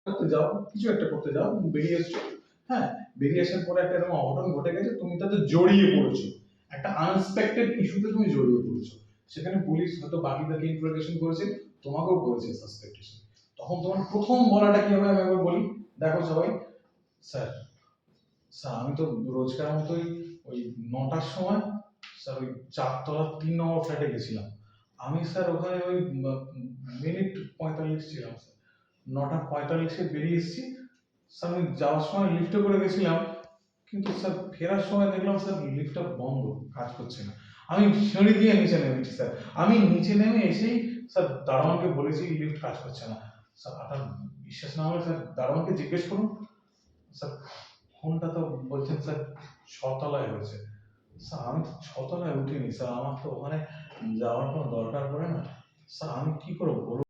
করতে যাও, কিছু একটা করতে যাও, বেরিয়ে এসছো, হ্যাঁ, বেরিয়ে আসার পরে একটা এরকম অঘটন ঘটে গেছে, তুমি তাতে জড়িয়ে পড়েছো, একটা আনএক্সপেক্টেড ইস্যুতে তুমি জড়িয়ে পড়েছো। সেখানে পুলিশ হয়তো বাকিদেরকে ইন্টারোগেশন করেছে, তোমাকেও করেছে সাসপেক্টেশন। তখন তোমার প্রথম বলাটা কি হবে আমি একবার বলি। দেখো সবাই, স্যার, স্যার আমি তো রোজকার মতোই ওই 9টার সময় স্যার ওই 4 তলা 3 নম্বর ফ্ল্যাটে গেছিলাম। আমি স্যার ওখানে ওই মিনিট 45 ছিলাম স্যার। 9টা 45-এ বেরিয়ে এসেছি স্যার। আমি যাওয়ার সময় লিফটে করে গেছিলাম, কিন্তু স্যার ফেরার সময় দেখলাম স্যার লিফটটা বন্ধ, কাজ করছে না। আমি সিঁড়ি দিয়ে নিচে নেমেছি স্যার। আমি নিচে নেমে এসেই স্যার দারোয়ানকে বলেছি লিফট কাজ করছে না। স্যার আপনার বিশ্বাস না হলে স্যার দারোয়ানকে জিজ্ঞেস করুন স্যার। ফোনটা তো বলছেন স্যার 6 তলায় হয়েছে। স্যার আমি তো 6 তলায় উঠিনি স্যার, আমার তো ওখানে যাওয়ার কোনো দরকার পড়ে না। স্যার আমি কি করে বলবো?